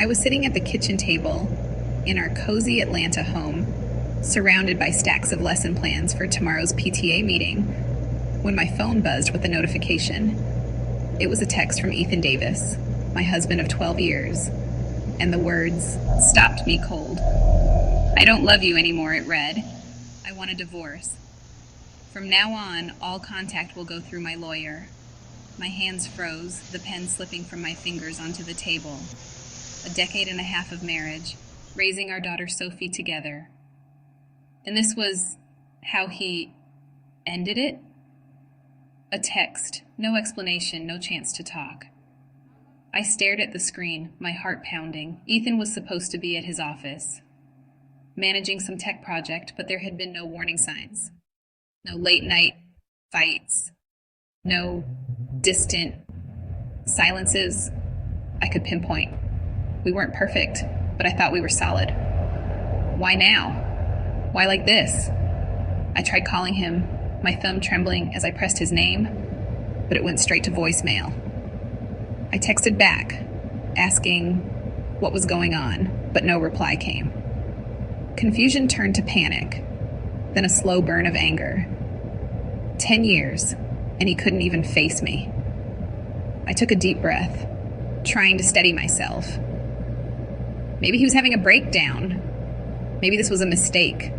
I was sitting at the kitchen table in our cozy Atlanta home, surrounded by stacks of lesson plans for tomorrow's PTA meeting, when my phone buzzed with a notification. It was a text from Ethan Davis, my husband of 12 years, and the words stopped me cold. "I don't love you anymore," it read. "I want a divorce. From now on, all contact will go through my lawyer." My hands froze, the pen slipping from my fingers onto the table. A decade and a half of marriage, raising our daughter Sophie together. And this was how he ended it? A text, no explanation, no chance to talk. I stared at the screen, my heart pounding. Ethan was supposed to be at his office, managing some tech project, but there had been no warning signs. No late night fights. No distant silences I could pinpoint. We weren't perfect, but I thought we were solid. Why now? Why like this? I tried calling him, my thumb trembling as I pressed his name, but it went straight to voicemail. I texted back, asking what was going on, but no reply came. Confusion turned to panic, then a slow burn of anger. 10 years, and he couldn't even face me. I took a deep breath, trying to steady myself. Maybe he was having a breakdown. Maybe this was a mistake.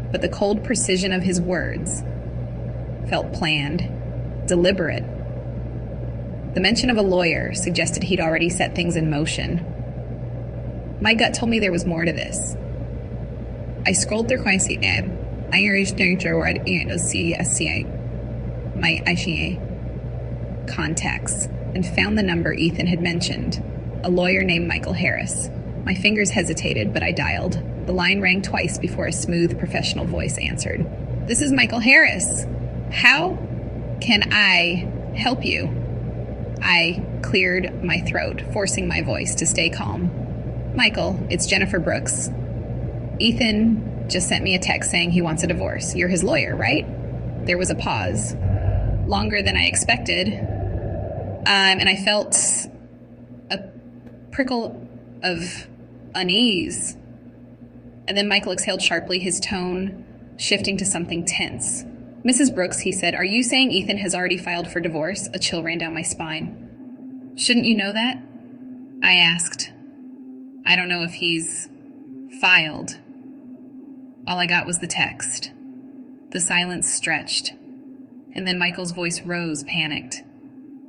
But the cold precision of his words felt planned, deliberate. The mention of a lawyer suggested he'd already set things in motion. My gut told me there was more to this. I scrolled through my contacts and found the number Ethan had mentioned, a lawyer named Michael Harris. My fingers hesitated, but I dialed. The line rang twice before a smooth, professional voice answered. "This is Michael Harris. How can I help you?" I cleared my throat, forcing my voice to stay calm. "Michael, it's Jennifer Brooks. Ethan just sent me a text saying he wants a divorce. You're his lawyer, right?" There was a pause, longer than I expected, and I felt a prickle of unease. And then Michael exhaled sharply, his tone shifting to something tense. "Mrs. Brooks," he said, "are you saying Ethan has already filed for divorce?" A chill ran down my spine. "Shouldn't you know that?" I asked. "I don't know if he's filed." All I got was the text. The silence stretched, and then Michael's voice rose, panicked.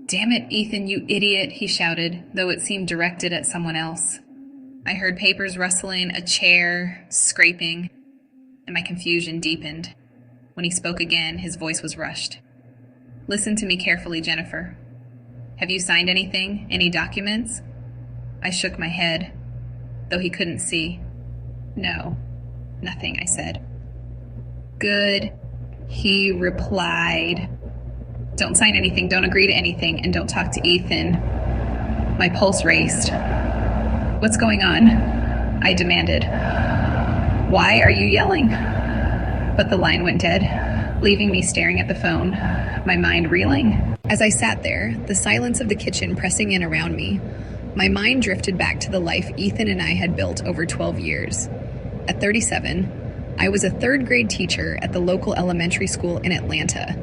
"Damn it, Ethan, you idiot," he shouted, though it seemed directed at someone else. I heard papers rustling, a chair scraping, and my confusion deepened. When he spoke again, his voice was rushed. "Listen to me carefully, Jennifer. Have you signed anything? Any documents?" I shook my head, though he couldn't see. "No, nothing," I said. "Good," he replied. "Don't sign anything, don't agree to anything, and don't talk to Ethan." My pulse raced. "What's going on?" I demanded. "Why are you yelling?" But the line went dead, leaving me staring at the phone, my mind reeling. As I sat there, the silence of the kitchen pressing in around me, my mind drifted back to the life Ethan and I had built over 12 years. At 37, I was a third-grade teacher at the local elementary school in Atlanta,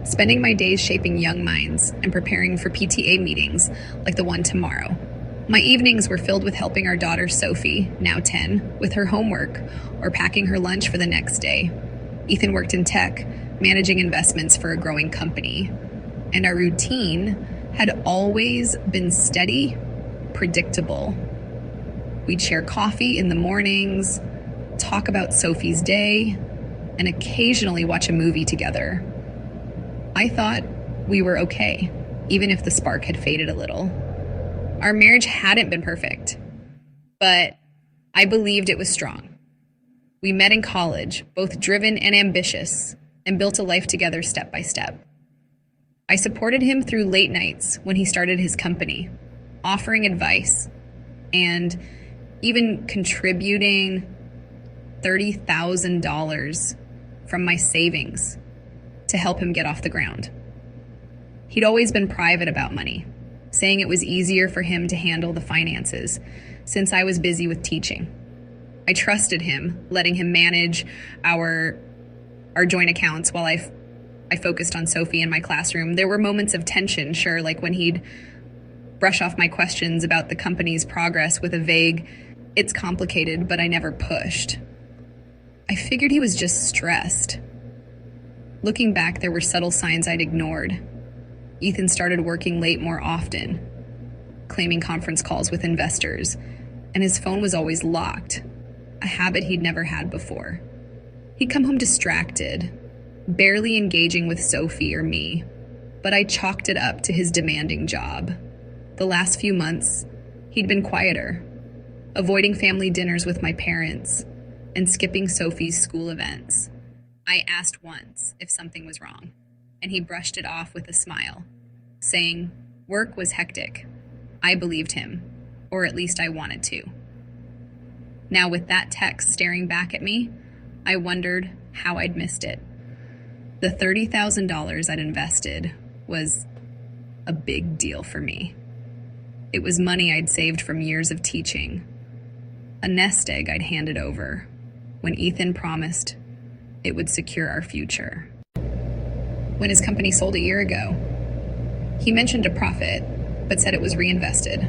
spending my days shaping young minds and preparing for PTA meetings like the one tomorrow. My evenings were filled with helping our daughter Sophie, now 10, with her homework or packing her lunch for the next day. Ethan worked in tech, managing investments for a growing company. And our routine had always been steady, predictable. We'd share coffee in the mornings, talk about Sophie's day, and occasionally watch a movie together. I thought we were okay, even if the spark had faded a little. Our marriage hadn't been perfect, but I believed it was strong. We met in college, both driven and ambitious, and built a life together step by step. I supported him through late nights when he started his company, offering advice and even contributing $30,000 from my savings to help him get off the ground. He'd always been private about money, saying it was easier for him to handle the finances since I was busy with teaching. I trusted him, letting him manage our joint accounts while I focused on Sophie in my classroom. There were moments of tension, sure, like when he'd brush off my questions about the company's progress with a vague, "It's complicated," but I never pushed. I figured he was just stressed. Looking back, there were subtle signs I'd ignored. Ethan started working late more often, claiming conference calls with investors, and his phone was always locked, a habit he'd never had before. He'd come home distracted, barely engaging with Sophie or me, but I chalked it up to his demanding job. The last few months, he'd been quieter, avoiding family dinners with my parents and skipping Sophie's school events. I asked once if something was wrong, and he brushed it off with a smile, saying work was hectic. I believed him, or at least I wanted to. Now, with that text staring back at me, I wondered how I'd missed it. The $30,000 I'd invested was a big deal for me. It was money I'd saved from years of teaching, a nest egg I'd handed over when Ethan promised it would secure our future. When his company sold a year ago, he mentioned a profit, but said it was reinvested,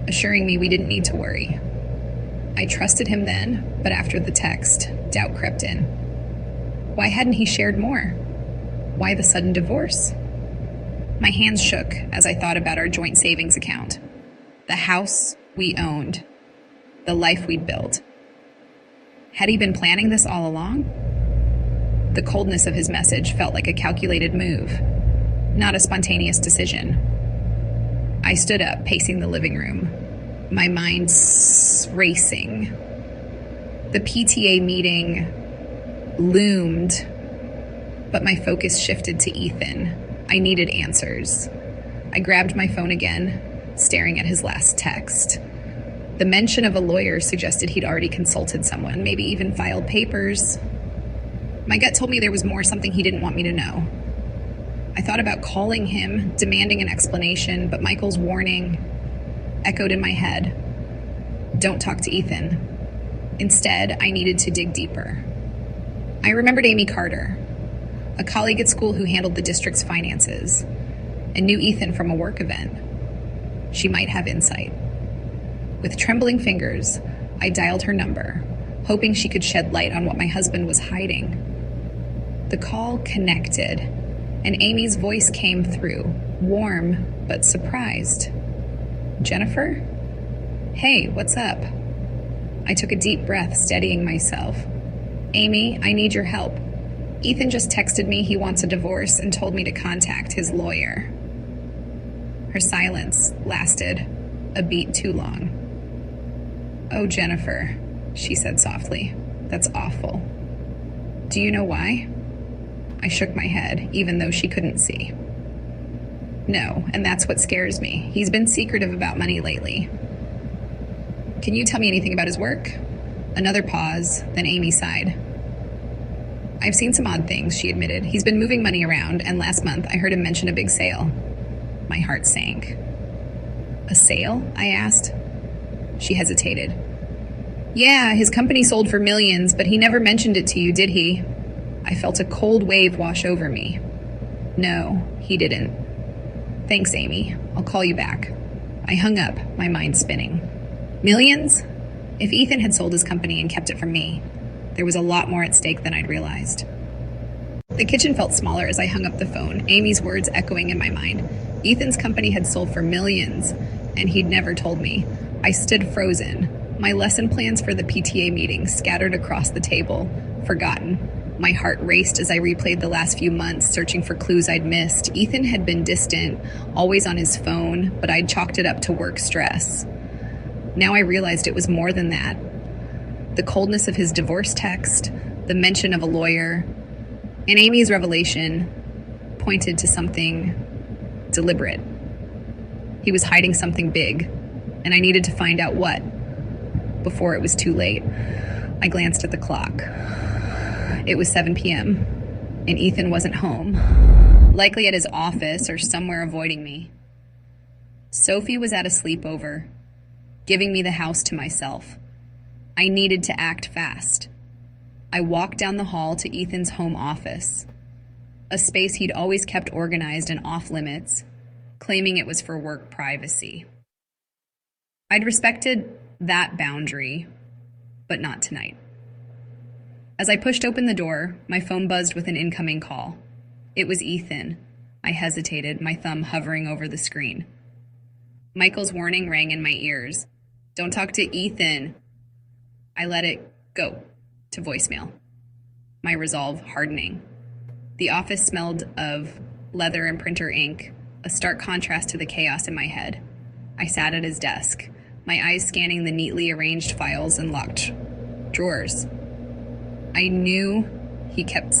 assuring me we didn't need to worry. I trusted him then, but after the text, doubt crept in. Why hadn't he shared more? Why the sudden divorce? My hands shook as I thought about our joint savings account, the house we owned, the life we'd built. Had he been planning this all along? The coldness of his message felt like a calculated move, not a spontaneous decision. I stood up, pacing the living room, my mind racing. The PTA meeting loomed, but my focus shifted to Ethan. I needed answers. I grabbed my phone again, staring at his last text. The mention of a lawyer suggested he'd already consulted someone, maybe even filed papers. My gut told me there was more, something he didn't want me to know. I thought about calling him, demanding an explanation, but Michael's warning echoed in my head. Don't talk to Ethan. Instead, I needed to dig deeper. I remembered Amy Carter, a colleague at school who handled the district's finances, and knew Ethan from a work event. She might have insight. With trembling fingers, I dialed her number, hoping she could shed light on what my husband was hiding. The call connected, and Amy's voice came through, warm but surprised. Jennifer? Hey, what's up? I took a deep breath, steadying myself. Amy, I need your help. Ethan just texted me he wants a divorce and told me to contact his lawyer. Her silence lasted a beat too long. Oh, Jennifer, she said softly. That's awful. Do you know why? I shook my head, even though she couldn't see. No, and that's what scares me. He's been secretive about money lately. Can you tell me anything about his work? Another pause, then Amy sighed. I've seen some odd things, she admitted. He's been moving money around, and last month I heard him mention a big sale. My heart sank. A sale? I asked. She hesitated. Yeah, his company sold for millions, but he never mentioned it to you, did he? I felt a cold wave wash over me. No, he didn't. Thanks, Amy. I'll call you back. I hung up, my mind spinning. Millions? If Ethan had sold his company and kept it from me, there was a lot more at stake than I'd realized. The kitchen felt smaller as I hung up the phone, Amy's words echoing in my mind. Ethan's company had sold for millions, and he'd never told me. I stood frozen, my lesson plans for the PTA meeting scattered across the table, forgotten. My heart raced as I replayed the last few months, searching for clues I'd missed. Ethan had been distant, always on his phone, but I'd chalked it up to work stress. Now I realized it was more than that. The coldness of his divorce text, the mention of a lawyer, and Amy's revelation pointed to something deliberate. He was hiding something big, and I needed to find out what before it was too late. I glanced at the clock. It was 7 p.m., and Ethan wasn't home, likely at his office or somewhere avoiding me. Sophie was at a sleepover, giving me the house to myself. I needed to act fast. I walked down the hall to Ethan's home office, a space he'd always kept organized and off limits, claiming it was for work privacy. I'd respected that boundary, but not tonight. As I pushed open the door, my phone buzzed with an incoming call. It was Ethan. I hesitated, my thumb hovering over the screen. Michael's warning rang in my ears. Don't talk to Ethan. I let it go to voicemail, my resolve hardening. The office smelled of leather and printer ink, a stark contrast to the chaos in my head. I sat at his desk, my eyes scanning the neatly arranged files and locked drawers. I knew he kept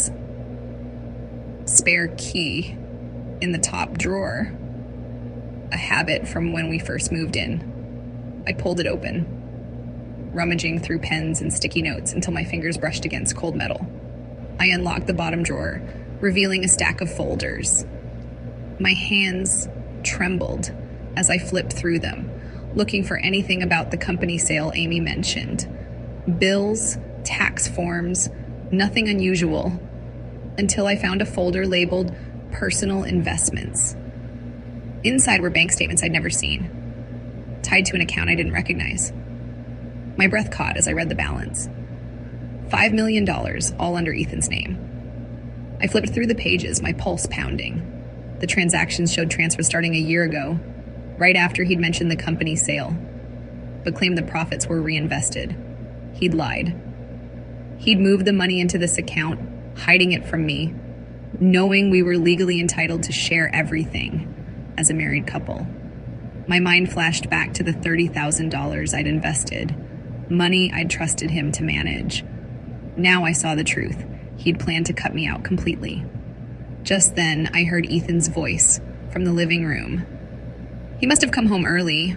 spare key in the top drawer, a habit from when we first moved in. I pulled it open, rummaging through pens and sticky notes until my fingers brushed against cold metal. I unlocked the bottom drawer, revealing a stack of folders. My hands trembled as I flipped through them, looking for anything about the company sale Amy mentioned. Bills, tax forms, nothing unusual, until I found a folder labeled Personal Investments. Inside were bank statements I'd never seen, tied to an account I didn't recognize. My breath caught as I read the balance. $5 million, all under Ethan's name. I flipped through the pages, my pulse pounding. The transactions showed transfers starting a year ago, right after he'd mentioned the company sale, but claimed the profits were reinvested. He'd lied. He'd moved the money into this account, hiding it from me, knowing we were legally entitled to share everything as a married couple. My mind flashed back to the $30,000 I'd invested, money I'd trusted him to manage. Now I saw the truth. He'd planned to cut me out completely. Just then, I heard Ethan's voice from the living room. He must have come home early.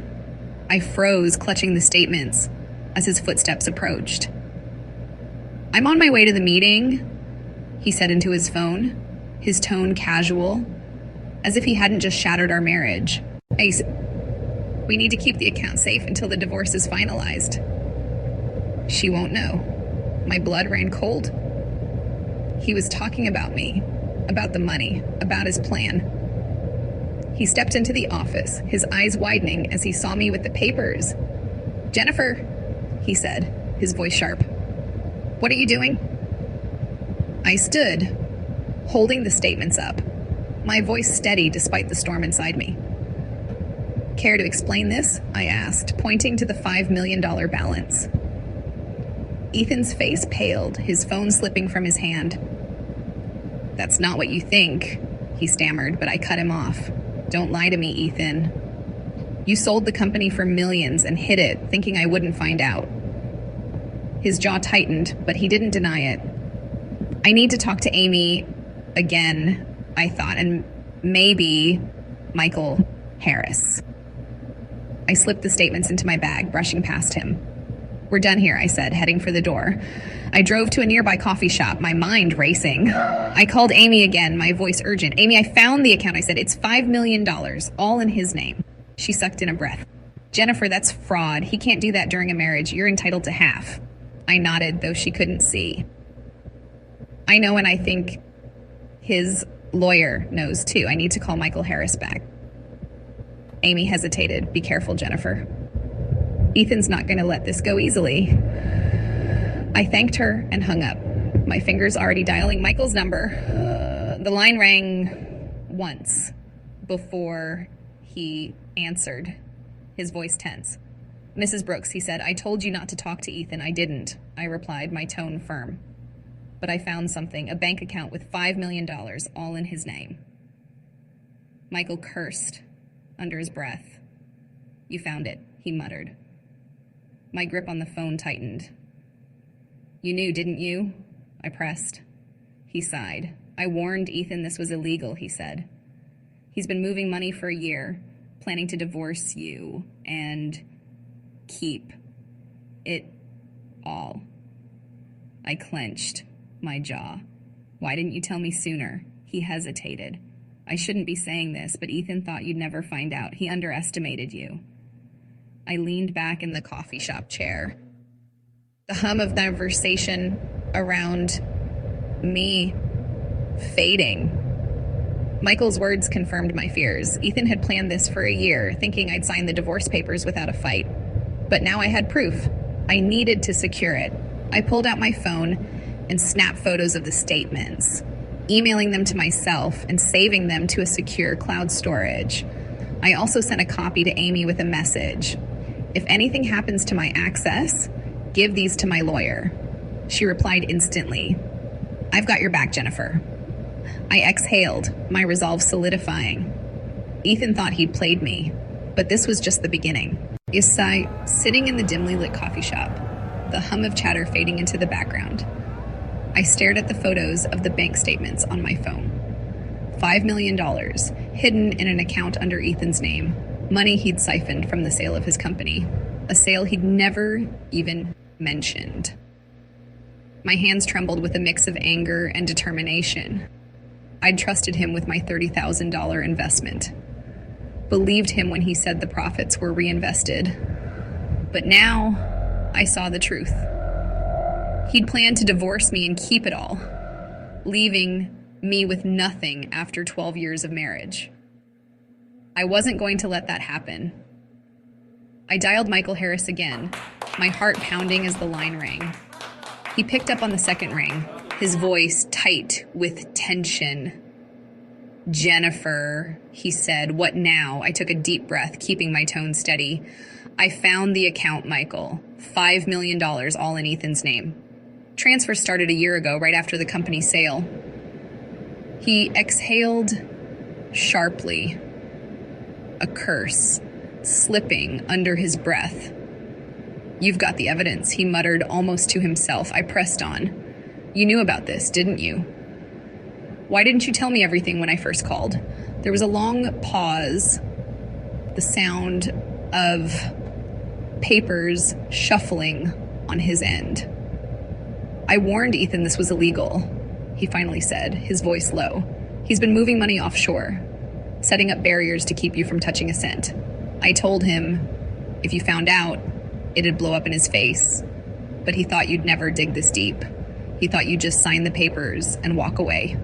I froze, clutching the statements as his footsteps approached. I'm on my way to the meeting, he said into his phone, his tone casual, as if he hadn't just shattered our marriage. We need to keep the account safe until the divorce is finalized. She won't know. My blood ran cold. He was talking about me, about the money, about his plan. He stepped into the office, his eyes widening as he saw me with the papers. Jennifer, he said, his voice sharp. What are you doing? I stood, holding the statements up, my voice steady despite the storm inside me. Care to explain this? I asked, pointing to the $5 million balance. Ethan's face paled, his phone slipping from his hand. That's not what you think, he stammered, but I cut him off. Don't lie to me, Ethan. You sold the company for millions and hid it, thinking I wouldn't find out. His jaw tightened, but he didn't deny it. I need to talk to Amy again, I thought, and maybe Michael Harris. I slipped the statements into my bag, brushing past him. We're done here, I said, heading for the door. I drove to a nearby coffee shop, my mind racing. I called Amy again, my voice urgent. Amy, I found the account, I said. It's $5 million, all in his name. She sucked in a breath. Jennifer, that's fraud. He can't do that during a marriage. You're entitled to half. I nodded, though she couldn't see. I know, and I think his lawyer knows too. I need to call Michael Harris back. Amy hesitated. Be careful, Jennifer. Ethan's not going to let this go easily. I thanked her and hung up, my fingers already dialing Michael's number. The line rang once before he answered, his voice tense. Mrs. Brooks, he said, I told you not to talk to Ethan. I didn't, I replied, my tone firm. But I found something, a bank account with $5 million, all in his name. Michael cursed under his breath. You found it, he muttered. My grip on the phone tightened. You knew, didn't you? I pressed. He sighed. I warned Ethan this was illegal, he said. He's been moving money for a year, planning to divorce you and keep it all. I clenched my jaw. Why didn't you tell me sooner? He hesitated. I shouldn't be saying this, but Ethan thought you'd never find out. He underestimated you. I leaned back in the coffee shop chair. The hum of conversation around me fading. Michael's words confirmed my fears. Ethan had planned this for a year, thinking I'd sign the divorce papers without a fight. But now I had proof. I needed to secure it. I pulled out my phone and snapped photos of the statements, emailing them to myself and saving them to a secure cloud storage. I also sent a copy to Amy with a message. If anything happens to my access, give these to my lawyer. She replied instantly. I've got your back, Jennifer. I exhaled, my resolve solidifying. Ethan thought he'd played me, but this was just the beginning. Sitting in the dimly lit coffee shop, the hum of chatter fading into the background. I stared at the photos of the bank statements on my phone. $5 million, hidden in an account under Ethan's name, money he'd siphoned from the sale of his company, a sale he'd never even mentioned. My hands trembled with a mix of anger and determination. I'd trusted him with my $30,000 investment. Believed him when he said the profits were reinvested. But now, I saw the truth. He'd planned to divorce me and keep it all, leaving me with nothing after 12 years of marriage. I wasn't going to let that happen. I dialed Michael Harris again, my heart pounding as the line rang. He picked up on the second ring, his voice tight with tension. Jennifer, he said, what now? I took a deep breath, keeping my tone steady. I found the account, Michael. $5 million, all in Ethan's name. Transfer started a year ago, right after the company's sale. He exhaled sharply, a curse slipping under his breath. You've got the evidence, he muttered almost to himself. I pressed on. You knew about this, didn't you? Why didn't you tell me everything when I first called? There was a long pause, the sound of papers shuffling on his end. I warned Ethan this was illegal, he finally said, his voice low. He's been moving money offshore, setting up barriers to keep you from touching a cent. I told him, if you found out, it'd blow up in his face. But he thought you'd never dig this deep. He thought you'd just sign the papers and walk away.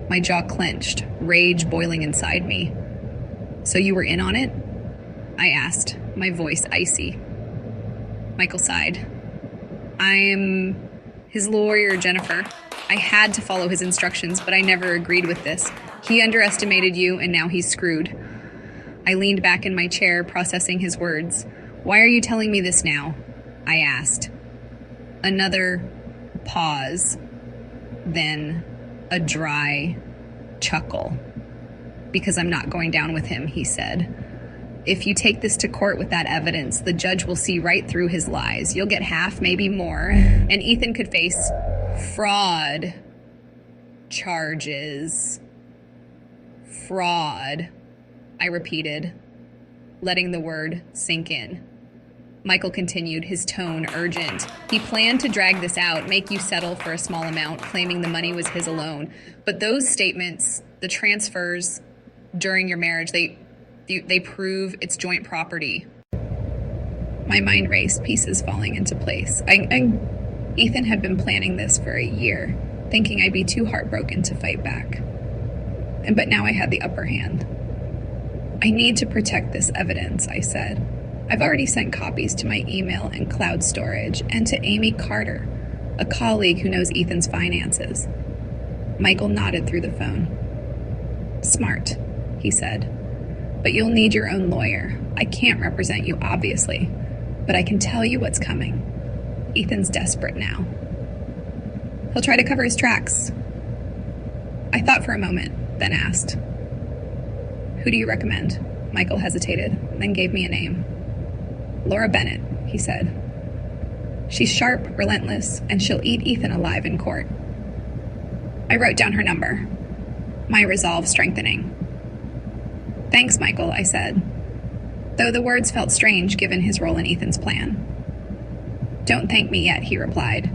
My jaw clenched, rage boiling inside me. So you were in on it? I asked, my voice icy. Michael sighed. I'm his lawyer, Jennifer. I had to follow his instructions, but I never agreed with this. He underestimated you, and now he's screwed. I leaned back in my chair, processing his words. Why are you telling me this now? I asked. Another pause, then a dry chuckle. Because I'm not going down with him, he said. If you take this to court with that evidence, the judge will see right through his lies. You'll get half, maybe more. And Ethan could face fraud charges. Fraud, I repeated, letting the word sink in. Michael continued, his tone urgent. He planned to drag this out, make you settle for a small amount, claiming the money was his alone. But those statements, the transfers during your marriage, they prove it's joint property. My mind raced, pieces falling into place. Ethan had been planning this for a year, thinking I'd be too heartbroken to fight back. But now I had the upper hand. I need to protect this evidence, I said. I've already sent copies to my email and cloud storage, and to Amy Carter, a colleague who knows Ethan's finances. Michael nodded through the phone. Smart, he said. But you'll need your own lawyer. I can't represent you, obviously, but I can tell you what's coming. Ethan's desperate now. He'll try to cover his tracks. I thought for a moment, then asked, Who do you recommend? Michael hesitated, then gave me a name. Laura Bennett, he said. She's sharp, relentless, and she'll eat Ethan alive in court. I wrote down her number, my resolve strengthening. Thanks, Michael, I said, though the words felt strange given his role in Ethan's plan. Don't thank me yet, he replied.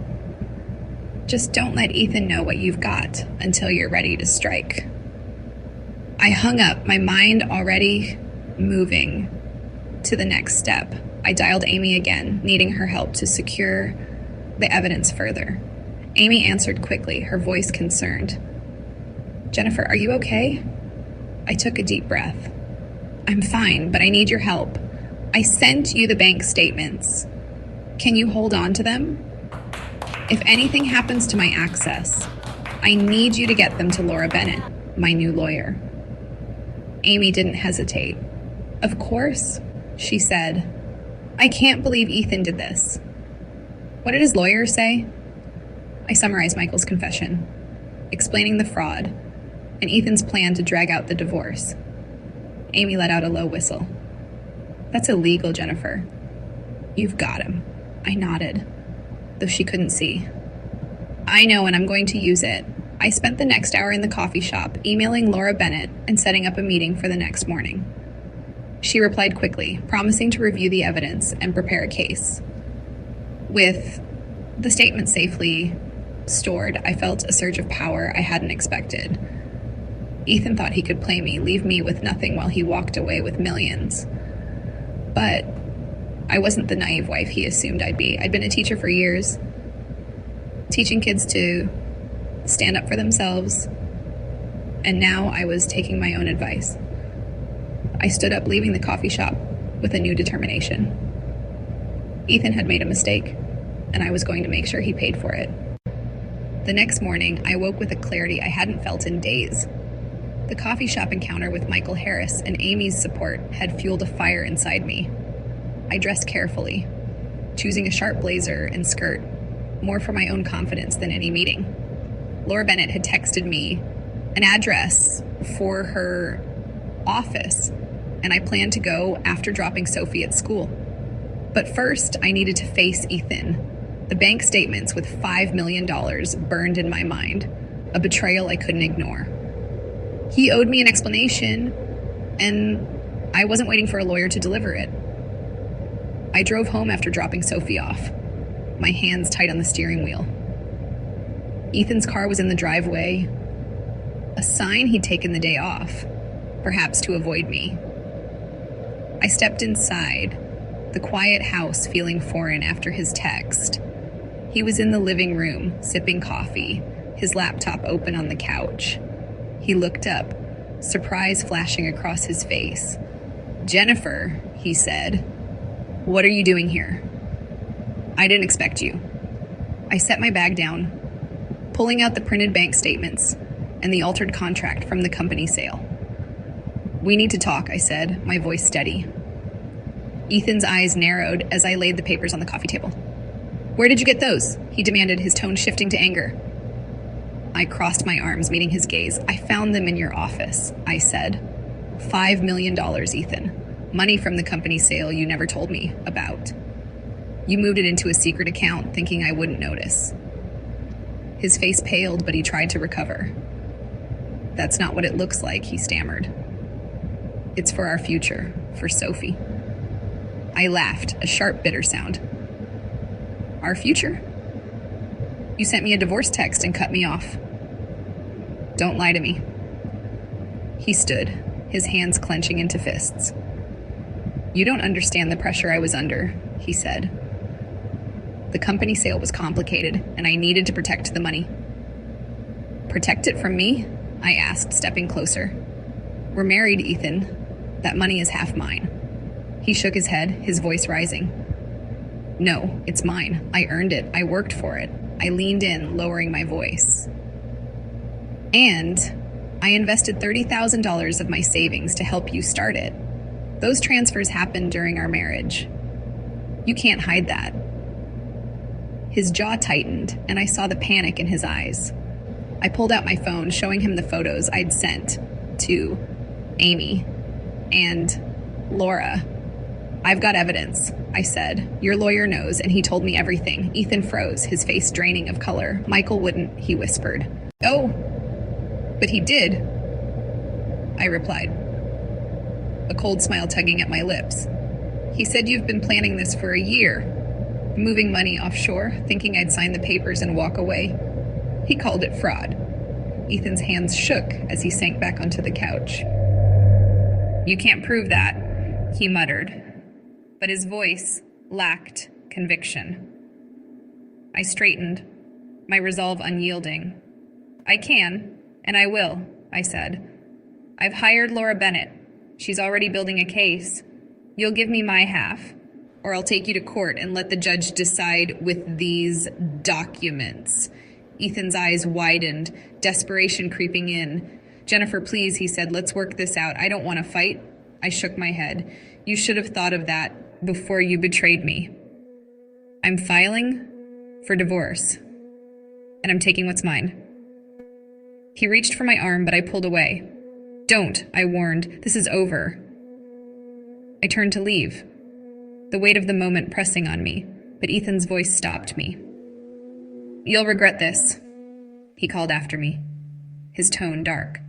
Just don't let Ethan know what you've got until you're ready to strike. I hung up, my mind already moving to the next step. I dialed Amy again, needing her help to secure the evidence further. Amy answered quickly, her voice concerned. Jennifer, are you okay? I took a deep breath. I'm fine, but I need your help. I sent you the bank statements. Can you hold on to them? If anything happens to my access, I need you to get them to Laura Bennett, my new lawyer. Amy didn't hesitate. Of course, she said. I can't believe Ethan did this. What did his lawyer say? I summarized Michael's confession, explaining the fraud and Ethan's plan to drag out the divorce. Amy let out a low whistle. That's illegal, Jennifer. You've got him. I nodded, though she couldn't see. I know, and I'm going to use it. I spent the next hour in the coffee shop, emailing Laura Bennett and setting up a meeting for the next morning. She replied quickly, promising to review the evidence and prepare a case. With the statement safely stored, I felt a surge of power I hadn't expected. Ethan thought he could play me, leave me with nothing while he walked away with millions. But I wasn't the naive wife he assumed I'd be. I'd been a teacher for years, teaching kids to stand up for themselves, and now I was taking my own advice. I stood up, leaving the coffee shop with a new determination. Ethan had made a mistake, and I was going to make sure he paid for it. The next morning, I woke with a clarity I hadn't felt in days. The coffee shop encounter with Michael Harris and Amy's support had fueled a fire inside me. I dressed carefully, choosing a sharp blazer and skirt, more for my own confidence than any meeting. Laura Bennett had texted me an address for her office, and I planned to go after dropping Sophie at school. But first, I needed to face Ethan. The bank statements with $5 million burned in my mind, a betrayal I couldn't ignore. He owed me an explanation, and I wasn't waiting for a lawyer to deliver it. I drove home after dropping Sophie off, my hands tight on the steering wheel. Ethan's car was in the driveway, a sign he'd taken the day off, perhaps to avoid me. I stepped inside, the quiet house feeling foreign after his text. He was in the living room, sipping coffee, his laptop open on the couch. He looked up, surprise flashing across his face. Jennifer, he said, what are you doing here? I didn't expect you. I set my bag down, pulling out the printed bank statements and the altered contract from the company sale. We need to talk, I said, my voice steady. Ethan's eyes narrowed as I laid the papers on the coffee table. Where did you get those? He demanded, his tone shifting to anger. I crossed my arms, meeting his gaze. I found them in your office, I said. $5 million, Ethan. Money from the company sale you never told me about. You moved it into a secret account, thinking I wouldn't notice. His face paled, but he tried to recover. That's not what it looks like, he stammered. It's for our future, for Sophie. I laughed, a sharp, bitter sound. Our future? You sent me a divorce text and cut me off. Don't lie to me. He stood, his hands clenching into fists. You don't understand the pressure I was under, he said. The company sale was complicated, and I needed to protect the money. Protect it from me? I asked, stepping closer. We're married, Ethan. That money is half mine. He shook his head, his voice rising. No, it's mine. I earned it. I worked for it. I leaned in, lowering my voice. And I invested $30,000 of my savings to help you start it. Those transfers happened during our marriage. You can't hide that. His jaw tightened, and I saw the panic in his eyes. I pulled out my phone, showing him the photos I'd sent to Amy and Laura. I've got evidence, I said. Your lawyer knows, and he told me everything. Ethan froze, his face draining of color. Michael wouldn't, he whispered. Oh, but he did, I replied, a cold smile tugging at my lips. He said you've been planning this for a year, moving money offshore, thinking I'd sign the papers and walk away. He called it fraud. Ethan's hands shook as he sank back onto the couch. "You can't prove that," he muttered, but his voice lacked conviction. I straightened, my resolve unyielding. "I can, and I will," I said. "I've hired Laura Bennett. She's already building a case. You'll give me my half, or I'll take you to court and let the judge decide with these documents." Ethan's eyes widened, desperation creeping in. "Jennifer, please," he said, "let's work this out. I don't want to fight." I shook my head. "You should have thought of that before you betrayed me. I'm filing for divorce, and I'm taking what's mine." He reached for my arm, but I pulled away. "Don't," I warned. "This is over." I turned to leave, the weight of the moment pressing on me, but Ethan's voice stopped me. "You'll regret this," he called after me, his tone dark.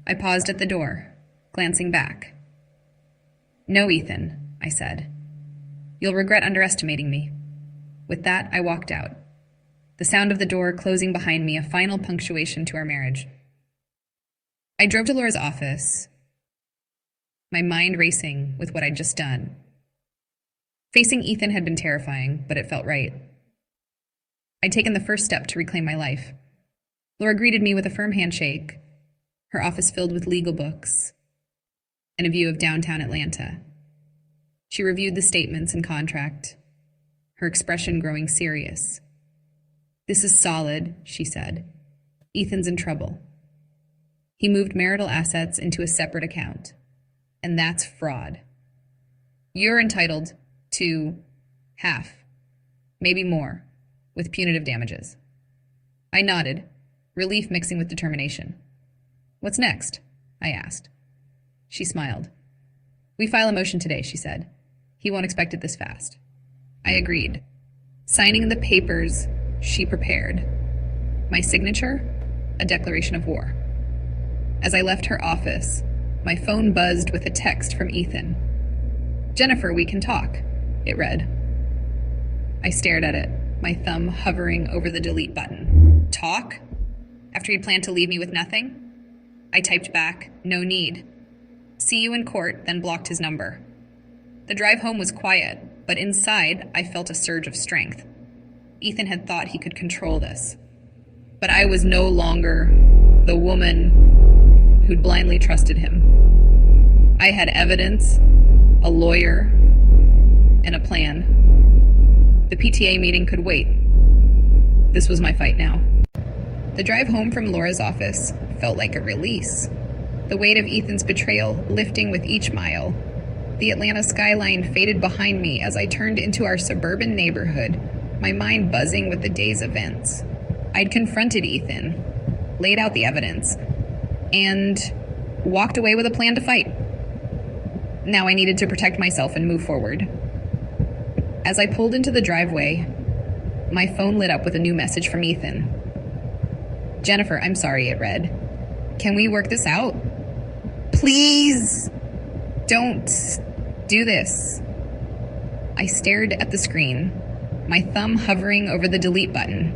I paused at the door, glancing back. "No, Ethan," I said. "You'll regret underestimating me." With that, I walked out, the sound of the door closing behind me a final punctuation to our marriage. I drove to Laura's office, my mind racing with what I'd just done. Facing Ethan had been terrifying, but it felt right. I'd taken the first step to reclaim my life. Laura greeted me with a firm handshake, her office filled with legal books and a view of downtown Atlanta. She reviewed the statements and contract, her expression growing serious. "This is solid," she said. "Ethan's in trouble. He moved marital assets into a separate account, and that's fraud. You're entitled to half, maybe more, with punitive damages." I nodded, relief mixing with determination. "What's next?" I asked. She smiled. "We file a motion today," she said. "He won't expect it this fast." I agreed, signing the papers she prepared. My signature, a declaration of war. As I left her office, my phone buzzed with a text from Ethan. "Jennifer, we can talk," it read. I stared at it, my thumb hovering over the delete button. Talk? After he'd planned to leave me with nothing? I typed back, "No need. See you in court," then blocked his number. The drive home was quiet, but inside I felt a surge of strength. Ethan had thought he could control this. But I was no longer the woman who'd blindly trusted him. I had evidence, a lawyer, and a plan. The PTA meeting could wait. This was my fight now. The drive home from Laura's office felt like a release. The weight of Ethan's betrayal lifting with each mile. The Atlanta skyline faded behind me as I turned into our suburban neighborhood, my mind buzzing with the day's events. I'd confronted Ethan, laid out the evidence, and walked away with a plan to fight. Now I needed to protect myself and move forward. As I pulled into the driveway, my phone lit up with a new message from Ethan. "Jennifer, I'm sorry," it read. "Can we work this out? Please don't do this." I stared at the screen, my thumb hovering over the delete button.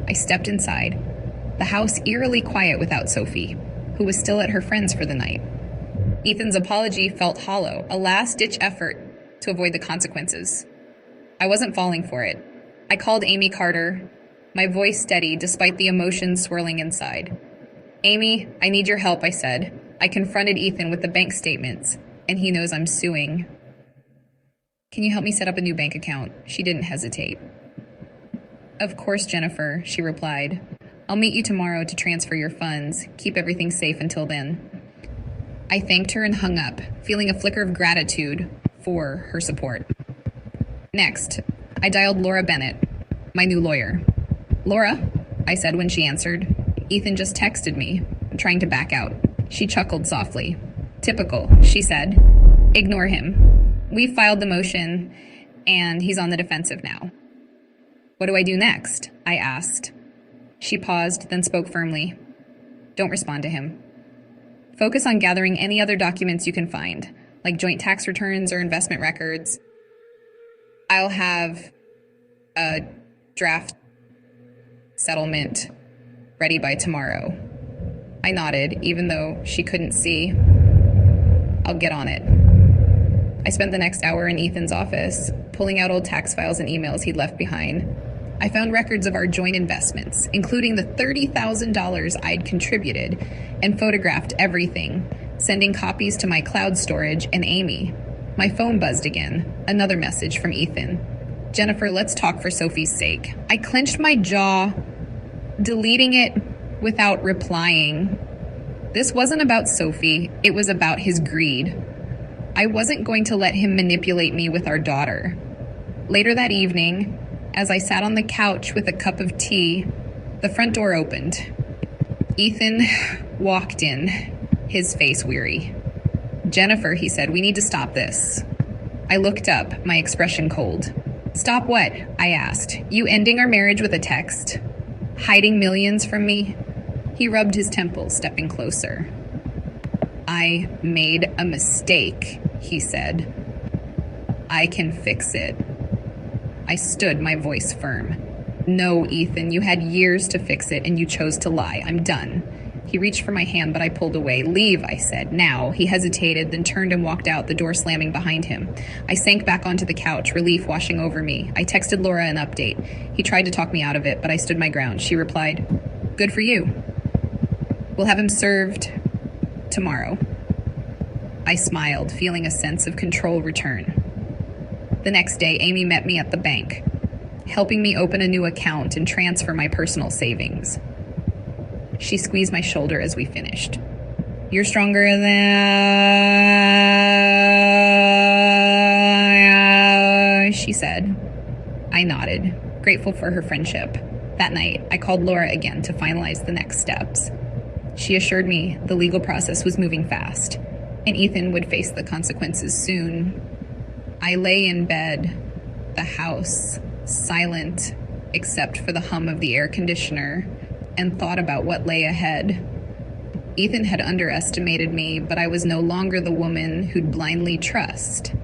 I stepped inside, the house eerily quiet without Sophie, who was still at her friend's for the night. Ethan's apology felt hollow, a last-ditch effort to avoid the consequences. I wasn't falling for it. I called Amy Carter, my voice steady despite the emotions swirling inside. "Amy, I need your help," I said. I confronted Ethan with the bank statements, and he knows I'm suing. "Can you help me set up a new bank account?" She didn't hesitate. "Of course, Jennifer," she replied. "I'll meet you tomorrow to transfer your funds. Keep everything safe until then." I thanked her and hung up, feeling a flicker of gratitude for her support. Next, I dialed Laura Bennett, my new lawyer. "Laura," I said when she answered. "Ethan just texted me. I'm trying to back out." She chuckled softly. "Typical," she said. "Ignore him. We filed the motion, and he's on the defensive now." "What do I do next?" I asked. She paused, then spoke firmly. "Don't respond to him. Focus on gathering any other documents you can find, like joint tax returns or investment records. I'll have a draft settlement Ready by tomorrow. I nodded, even though she couldn't see. I'll get on it. I spent the next hour in Ethan's office, pulling out old tax files and emails he'd left behind. I found records of our joint investments, including the $30,000 I'd contributed, and photographed everything, sending copies to my cloud storage and Amy. My phone buzzed again, another message from Ethan. Jennifer, let's talk for Sophie's sake. I clenched my jaw, deleting it without replying. This wasn't about Sophie, it was about his greed. I wasn't going to let him manipulate me with our daughter. Later that evening, as I sat on the couch with a cup of tea, the front door opened. Ethan walked in, his face weary. Jennifer, he said, we need to stop this. I looked up, my expression cold. Stop what? I asked. You ending our marriage with a text? Hiding millions from me? He rubbed his temples, stepping closer. I made a mistake, he said. I can fix it. I stood, my voice firm. No, Ethan, you had years to fix it and you chose to lie. I'm done. He reached for my hand, but I pulled away. Leave, I said, now. He hesitated, then turned and walked out, the door slamming behind him. I sank back onto the couch, relief washing over me. I texted Laura an update. He tried to talk me out of it, but I stood my ground. She replied, good for you. We'll have him served tomorrow. I smiled, feeling a sense of control return. The next day, Amy met me at the bank, helping me open a new account and transfer my personal savings. She squeezed my shoulder as we finished. You're stronger than... she said. I nodded, grateful for her friendship. That night, I called Laura again to finalize the next steps. She assured me the legal process was moving fast, and Ethan would face the consequences soon. I lay in bed, the house silent except for the hum of the air conditioner, and thought about what lay ahead. Ethan had underestimated me, but I was no longer the woman who'd blindly trust.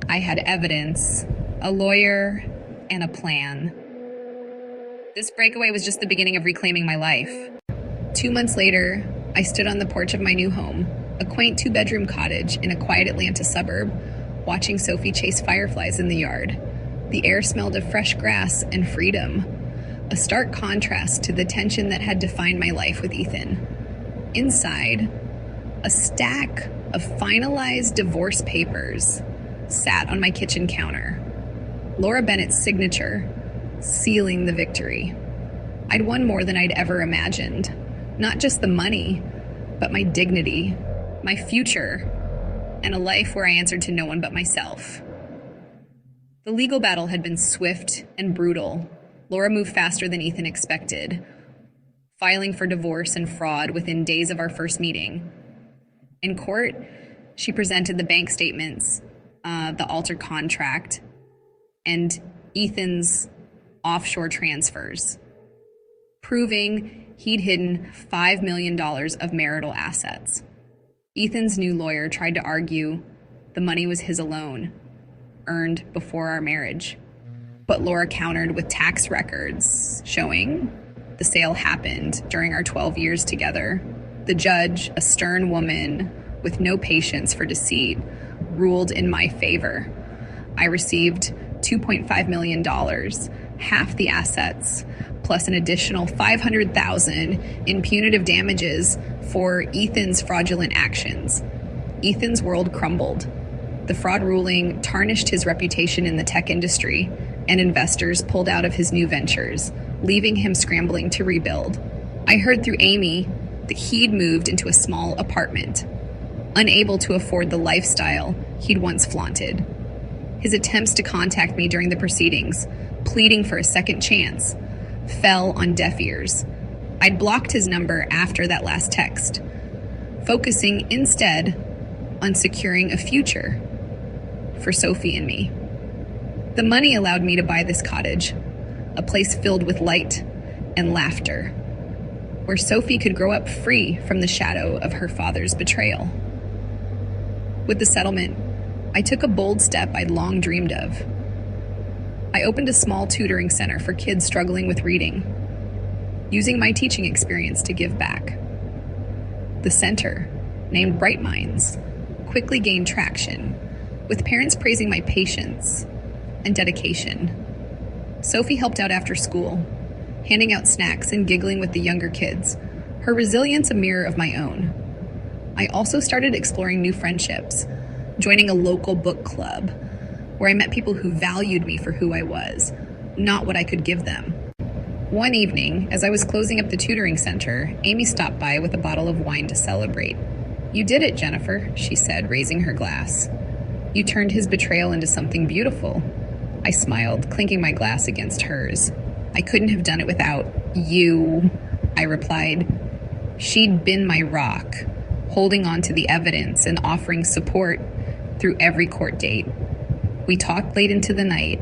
I had evidence, a lawyer, and a plan. This breakaway was just the beginning of reclaiming my life. 2 months later, I stood on the porch of my new home, a quaint 2-bedroom cottage in a quiet Atlanta suburb, watching Sophie chase fireflies in the yard. The air smelled of fresh grass and freedom, a stark contrast to the tension that had defined my life with Ethan. Inside, a stack of finalized divorce papers sat on my kitchen counter. Laura Bennett's signature, sealing the victory. I'd won more than I'd ever imagined. Not just the money, but my dignity, my future, and a life where I answered to no one but myself. The legal battle had been swift and brutal. Laura moved faster than Ethan expected, filing for divorce and fraud within days of our first meeting. In court, she presented the bank statements, the altered contract, and Ethan's offshore transfers, proving he'd hidden $5 million of marital assets. Ethan's new lawyer tried to argue the money was his alone, earned before our marriage. But Laura countered with tax records showing the sale happened during our 12 years together. The judge, a stern woman with no patience for deceit, ruled in my favor. I received $2.5 million, half the assets, plus an additional $500,000 in punitive damages for Ethan's fraudulent actions. Ethan's world crumbled. The fraud ruling tarnished his reputation in the tech industry, and investors pulled out of his new ventures, leaving him scrambling to rebuild. I heard through Amy that he'd moved into a small apartment, unable to afford the lifestyle he'd once flaunted. His attempts to contact me during the proceedings, pleading for a second chance, fell on deaf ears. I'd blocked his number after that last text, focusing instead on securing a future for Sophie and me. The money allowed me to buy this cottage, a place filled with light and laughter, where Sophie could grow up free from the shadow of her father's betrayal. With the settlement, I took a bold step I'd long dreamed of. I opened a small tutoring center for kids struggling with reading. using my teaching experience to give back. The center, named Bright Minds, quickly gained traction, with parents praising my patience and dedication. Sophie helped out after school, handing out snacks and giggling with the younger kids, her resilience a mirror of my own. I also started exploring new friendships, joining a local book club, where I met people who valued me for who I was, not what I could give them. One evening, as I was closing up the tutoring center, Amy stopped by with a bottle of wine to celebrate. "You did it, Jennifer," she said, raising her glass. "You turned his betrayal into something beautiful." I smiled, clinking my glass against hers. "I couldn't have done it without you," I replied. She'd been my rock, holding on to the evidence and offering support through every court date. We talked late into the night,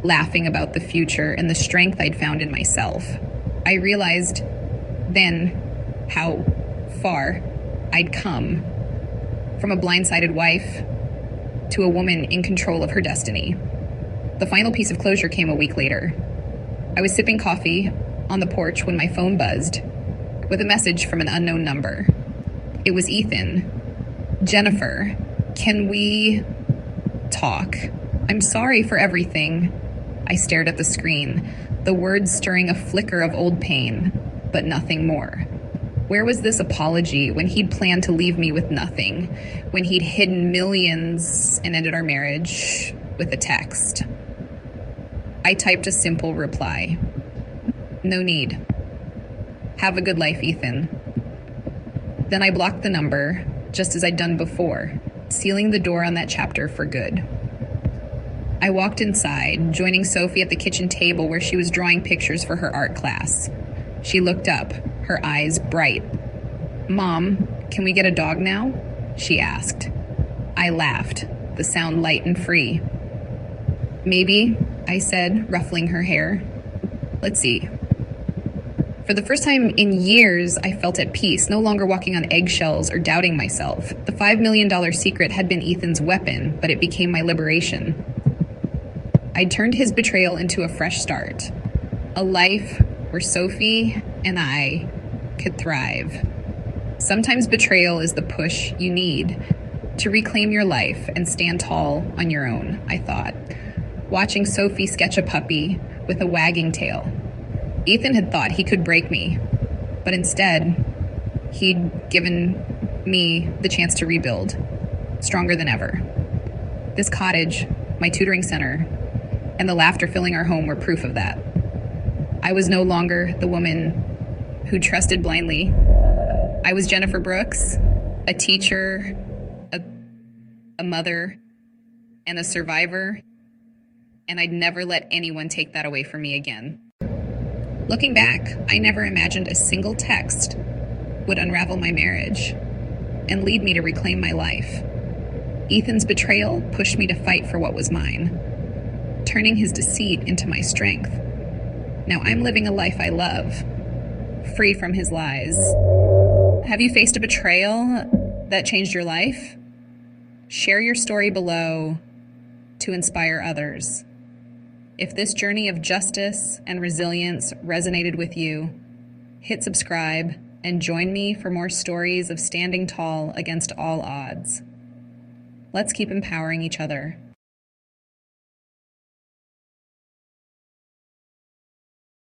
laughing about the future and the strength I'd found in myself. I realized then how far I'd come, from a blindsided wife to a woman in control of her destiny. The final piece of closure came a week later. I was sipping coffee on the porch when my phone buzzed with a message from an unknown number. It was Ethan. "Jennifer, can we talk? I'm sorry for everything." I stared at the screen, the words stirring a flicker of old pain, but nothing more. Where was this apology when he'd planned to leave me with nothing, when he'd hidden millions and ended our marriage with a text? I typed a simple reply. "No need. Have a good life, Ethan." Then I blocked the number, just as I'd done before, sealing the door on that chapter for good. I walked inside, joining Sophie at the kitchen table where she was drawing pictures for her art class. She looked up, her eyes bright. "Mom, can we get a dog now?" she asked. I laughed, the sound light and free. "Maybe," I said, ruffling her hair. "Let's see." For the first time in years, I felt at peace, no longer walking on eggshells or doubting myself. The $5 million secret had been Ethan's weapon, but it became my liberation. I'd turned his betrayal into a fresh start, a life where Sophie and I could thrive. Sometimes betrayal is the push you need to reclaim your life and stand tall on your own, I thought, watching Sophie sketch a puppy with a wagging tail. Ethan had thought he could break me, but instead, he'd given me the chance to rebuild, stronger than ever. This cottage, my tutoring center, and the laughter filling our home were proof of that. I was no longer the woman who trusted blindly. I was Jennifer Brooks, a teacher, a mother, and a survivor, and I'd never let anyone take that away from me again. Looking back, I never imagined a single text would unravel my marriage and lead me to reclaim my life. Ethan's betrayal pushed me to fight for what was mine, turning his deceit into my strength. Now I'm living a life I love, free from his lies. Have you faced a betrayal that changed your life? Share your story below to inspire others. If this journey of justice and resilience resonated with you, hit subscribe and join me for more stories of standing tall against all odds. Let's keep empowering each other.